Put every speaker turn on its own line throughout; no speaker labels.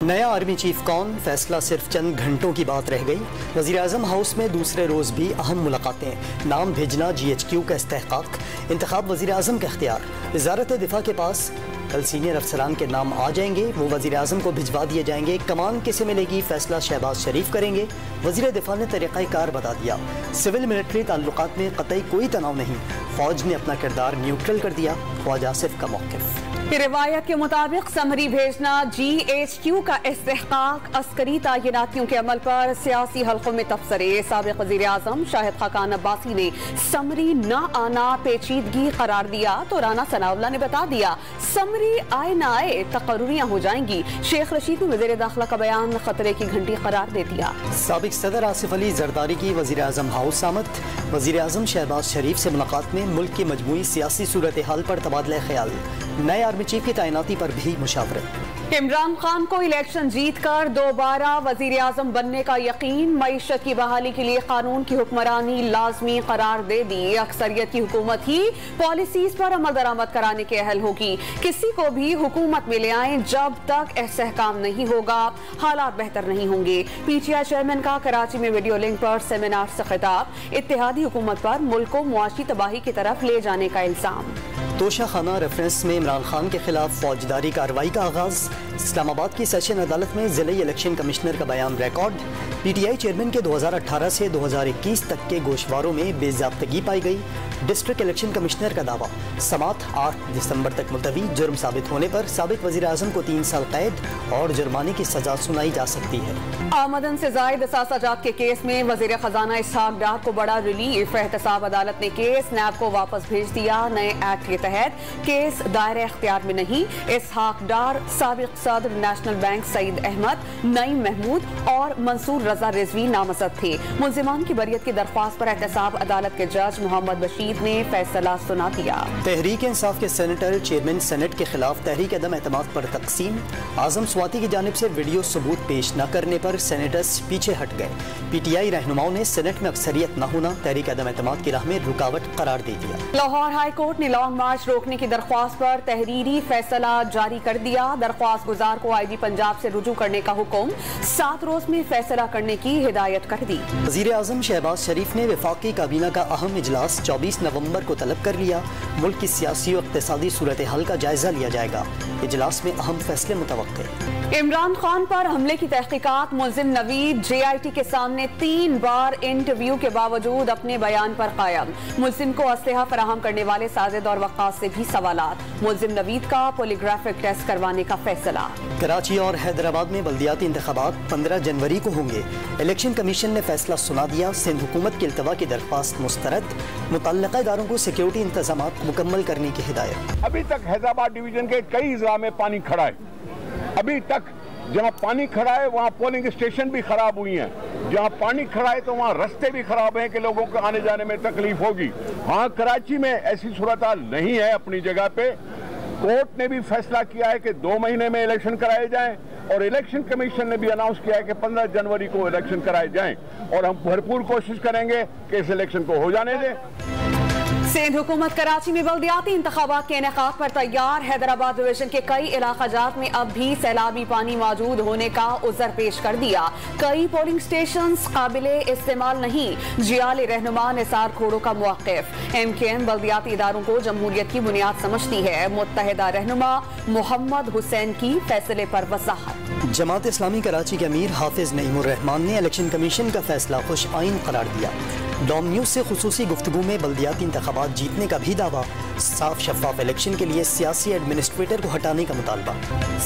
نیا army chief کون؟ فیصلہ صرف چند گھنٹوں کی بات رہ گئی۔ وزیر اعظم ہاؤس میں دوسرے روز بھی اہم ملاقاتیں، نام بھیجنا GHQ کا استحقاق، انتخاب وزیر اعظم کا اختیار۔ وزارت دفاع کے پاس کل سینئر افسران کے نام آ جائیں گے، وہ وزیر اعظم کو بھجوا دیے جائیں گے۔ کمان کسے ملے گی؟ فیصلہ شہباز شریف کریں گے۔ وزیر دفاع نے طریقہ کار بتا دیا، سول ملٹری تعلقات میں قطعی کوئی تناؤ نہیں، فوج نے اپنا کردار نیوٹرل کر دیا، خواجہ آصف کا موقف۔
روایت کے مطابق سمری بھیجنا GHQ کا استحقاق، عسکری تعیناتیوں کے عمل پر سیاسی حلقوں میں تبصرے۔ سابق وزیر اعظم شاہد خاقان عباسی نے سمری نہ آنا پیچیدگی قرار دیا تو رانا ثناء اللہ نے بتا دیا سمری آئے نہ آئے تقرریاں ہو جائیں گی۔ شیخ رشید نے وزیر داخلہ کا بیان خطرے کی گھنٹی قرار دے دیا۔
سابق صدر آصف علی زرداری کی وزیر اعظم ہاؤس آمد، وزیر اعظم شہباز شریف سے ملاقات میں ملک کی مجموعی سیاسی صورتحال پر تبادلہ خیال، نئے آرمی چیف کی تعیناتی پر بھی مشاورت۔
عمران خان کو الیکشن جیت کر دوبارہ وزیر اعظم بننے کا یقین، معیشت کی بحالی کے لیے قانون کی حکمرانی لازمی قرار دے دی۔ اکثریت کی حکومت ہی پالیسیز پر عمل درآمد کرانے کے اہل ہوگی، کسی کو بھی حکومت میں لے آئیں، جب تک استحکام نہیں ہوگا حالات بہتر نہیں ہوں گے۔ PTI چیئرمین کا کراچی میں ویڈیو لنک پر سیمینار سے خطاب، اتحادی حکومت پر ملک کو معاشی تباہی کی طرف لے جانے کا الزام۔
توشہ خانہ ریفرنس میں عمران خان کے خلاف فوجداری کارروائی کا آغاز، اسلام آباد کی سیشن عدالت میں ضلعی الیکشن کمشنر کا بیان ریکارڈ۔ PTI چیئرمین کے 2018 سے 2021 تک کے گوشواروں میں بے ضابطگی پائی گئی، ڈسٹرکٹ الیکشن کمشنر کا دعویٰ۔ سماعت 8 دسمبر تک ملتوی، جرم ثابت ہونے پر سابق وزیر اعظم کو 3 سال قید اور جرمانے کی سزا سنائی جا سکتی ہے۔
آمدن سے زائد اثاثہ جات کے کیس میں وزیر خزانہ اسحاق ڈار کو بڑا ریلیف، احتساب عدالت نے کیس نیب کو واپس بھیج دیا۔ نئے ایکٹ کے تحت کیس دائرہ اختیار میں نہیں۔ اسحاق ڈار، سابق صدر نیشنل بینک سعید احمد، نعیم محمود اور منصور رضا رضوی نامزد تھے۔ ملزمان کی بریت کی درخواست پر احتساب عدالت کے جج محمد بشیر نے فیصلہ سنا دیا۔
تحریک انصاف کے سینیٹر چیئرمین سینٹ کے خلاف تحریک عدم اعتماد پر تقسیم، اعظم سواتی کی جانب سے ویڈیو ثبوت پیش نہ کرنے پر سینیٹرز پیچھے ہٹ گئے۔ PTI رہنماؤں نے سینٹ میں اکثریت نہ ہونا تحریک عدم اعتماد کی راہ میں رکاوٹ قرار دے دیا۔
لاہور ہائی کورٹ نے لانگ مارچ روکنے کی درخواست پر تحریری فیصلہ جاری کر دیا۔ درخواست گزار کو IG پنجاب سے رجوع کرنے کا حکم، 7 روز میں فیصلہ کرنے کی ہدایت کر دی۔
وزیر اعظم شہباز شریف نے وفاقی کابینہ کا اہم اجلاس 24 نومبر کو طلب کر لیا۔ ملک کی سیاسی و اقتصادی صورتحال کا جائزہ لیا جائے گا، اجلاس میں اہم فیصلے متوقع۔
عمران خان پر حملے کی تحقیقات، ملزم نوید JIT کے سامنے 3 بار انٹرویو کے باوجود اپنے بیان پر قائم۔ ملزم کو اسلحہ فراہم کرنے والے ساجد اور وقاص سے بھی سوالات، ملزم نوید کا پولیگرافک ٹیسٹ کروانے کا فیصلہ۔
کراچی اور حیدرآباد میں بلدیاتی انتخابات 15 جنوری کو ہوں گے، الیکشن کمیشن نے فیصلہ سنا دیا۔ سندھ حکومت کی التوا کی درخواست مسترد، متعلقہ اداروں کو سیکیورٹی انتظامات مکمل کرنے کی ہدایت۔
ابھی تک حیدرآباد ڈویژن کے کئی اضلاع میں پانی کھڑا ہے، ابھی تک جہاں پانی کھڑا ہے وہاں پولنگ اسٹیشن بھی خراب ہوئی ہیں، جہاں پانی کھڑا ہے تو وہاں رستے بھی خراب ہیں کہ لوگوں کو آنے جانے میں تکلیف ہوگی۔ ہاں کراچی میں ایسی صورتحال نہیں ہے اپنی جگہ پہ۔ کورٹ نے بھی فیصلہ کیا ہے کہ 2 مہینے میں الیکشن کرائے جائیں، اور الیکشن کمیشن نے بھی اناؤنس کیا ہے کہ 15 جنوری کو الیکشن کرائے جائیں، اور ہم بھرپور کوشش کریں گے کہ اس الیکشن کو ہو جانے دیں۔
سندھ حکومت کراچی میں بلدیاتی انتخابات کے انعقاد پر تیار۔ حیدرآباد ڈویژن کے کئی علاقہ جات میں اب بھی سیلابی پانی موجود ہونے کا عذر پیش کر دیا۔ کئی پولنگ سٹیشنز قابل استعمال نہیں، جیالی رہنما نثار کھوڑوں کا موقف۔ MKM بلدیاتی اداروں کو جمہوریت کی بنیاد سمجھتی ہے، متحدہ رہنما محمد حسین کی فیصلے پر وضاحت۔
جماعت اسلامی کراچی کے امیر حافظ نعیم الرحمان نے الیکشن کمیشن کا فیصلہ خوش آئین قرار دیا۔ ڈوم نیوز سے خصوصی گفتگو میں بلدیاتی انتخابات جیتنے کا بھی دعویٰ، صاف شفاف الیکشن کے لیے سیاسی ایڈمنسٹریٹر کو ہٹانے کا مطالبہ۔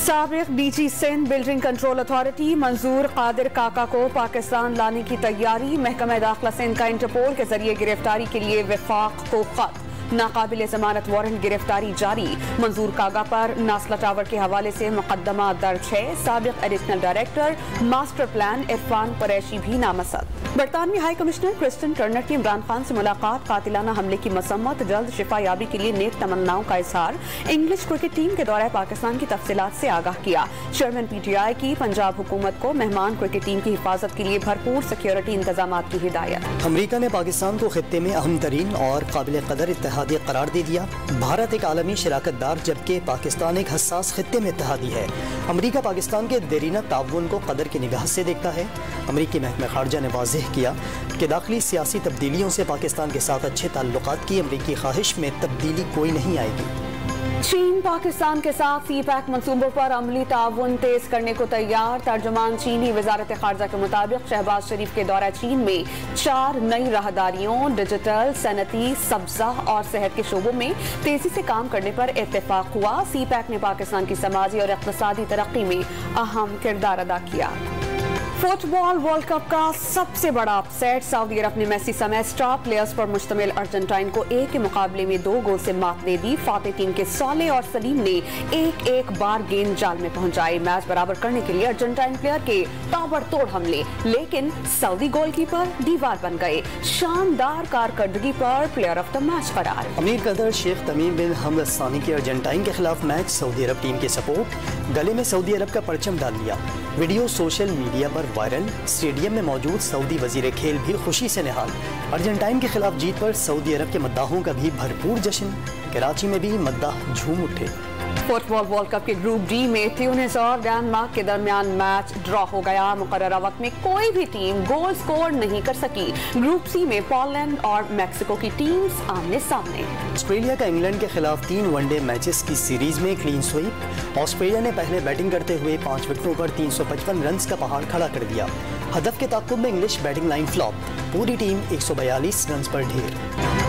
سابق DG Sindh building control authority Manzoor Qadir Kaka کو پاکستان لانے کی تیاری، محکمہ داخلہ سندھ کا انٹرپول کے ذریعے گرفتاری کے لیے وفاق کو خط، ناقابل ضمانت وارنٹ گرفتاری جاری۔ منظور کاگا پر ناسلا ٹاور کے حوالے سے مقدمہ درج ہے۔ سابق additional director master plan Irfan Qureshi بھی نامزد۔ برطانوی ہائی کمشنر کرسٹن ٹرنر کی عمران خان سے ملاقات، قاتلانہ حملے کی مذمت، جلد شفا یابی کے لیے نیک تمناؤں کا اظہار۔ انگلش کرکٹ ٹیم کے دورہ پاکستان کی تفصیلات سے آگاہ کیا۔ چیئرمین PTI کی پنجاب حکومت کو مہمان کرکٹ ٹیم کی حفاظت کے لیے بھرپور سیکیورٹی انتظامات کی ہدایت۔
امریکہ نے پاکستان کو خطے میں اہم ترین اور قابل قدر اتحاد اتحادی قرار دے دیا۔ بھارت ایک عالمی شراکت دار جبکہ پاکستان ایک حساس خطے میں اتحادی ہے۔ امریکہ پاکستان کے دیرینہ تعاون کو قدر کی نگاہ سے دیکھتا ہے۔ امریکی محکمہ خارجہ نے واضح کیا کہ داخلی سیاسی تبدیلیوں سے پاکستان کے ساتھ اچھے تعلقات کی امریکی خواہش میں تبدیلی کوئی نہیں آئے گی۔
چین پاکستان کے ساتھ سی پیک منصوبوں پر عملی تعاون تیز کرنے کو تیار۔ ترجمان چینی وزارت خارجہ کے مطابق شہباز شریف کے دورہ چین میں 4 نئی راہداریوں، ڈیجیٹل، صنعتی، سبزہ اور صحت کے شعبوں میں تیزی سے کام کرنے پر اتفاق ہوا۔ سی پیک نے پاکستان کی سماجی اور اقتصادی ترقی میں اہم کردار ادا کیا۔ فٹ بال ورلڈ کپ کا سب سے بڑا اپ سیٹ، سعودی عرب نے میسی سمیت اسٹار پلیئرز پر مشتمل ارجنٹائن کو 1 کے مقابلے میں 2 گول سے مات دے دی۔ فاتح ٹیم کے صالح اور سلیم نے ایک بار گیند جال میں پہنچائی۔ میچ برابر کرنے کے لیے ارجنٹائن پلیئر کے تابڑ توڑ حملے، لیکن سعودی گول کیپر دیوار بن گئے۔ شاندار کارکردگی پر پلیئر آف دا میچ قرار۔
امیر قطر شیخ تمیم بن حمد الثانی کے ارجنٹائن کے خلاف میچ، سعودی عرب ٹیم کے سپورٹ، گلے میں سعودی عرب کا پرچم ڈال لیا۔ ویڈیو سوشل میڈیا پر وائرل، اسٹیڈیم میں موجود سعودی وزیر کھیل بھی خوشی سے نہال۔ ارجنٹائن کے خلاف جیت پر سعودی عرب کے مداحوں کا بھی بھرپور جشن، کراچی میں بھی مداح جھوم اٹھے۔
فٹ بال ورلڈ کپ کے گروپ ڈی میں تیونس اور ڈنمارک کے درمیان میچ ڈرا ہو گیا۔ مقررہ وقت میں کوئی بھی ٹیم گول سکور نہیں کر سکی۔ گروپ سی میں پولینڈ اور میکسیکو کی ٹیمز آمنے سامنے۔
آسٹریلیا کا انگلینڈ کے خلاف 3 ون ڈے میچز کی سیریز میں کلین سویپ۔ آسٹریلیا نے پہلے بیٹنگ کرتے ہوئے 5 وکٹوں پر 355 رنز کا پہاڑ کھڑا کر دیا۔ ہدف کے تعاقب میں انگلش بیٹنگ لائن فلاپ، پوری ٹیم 142 رنز پر ڈھیر۔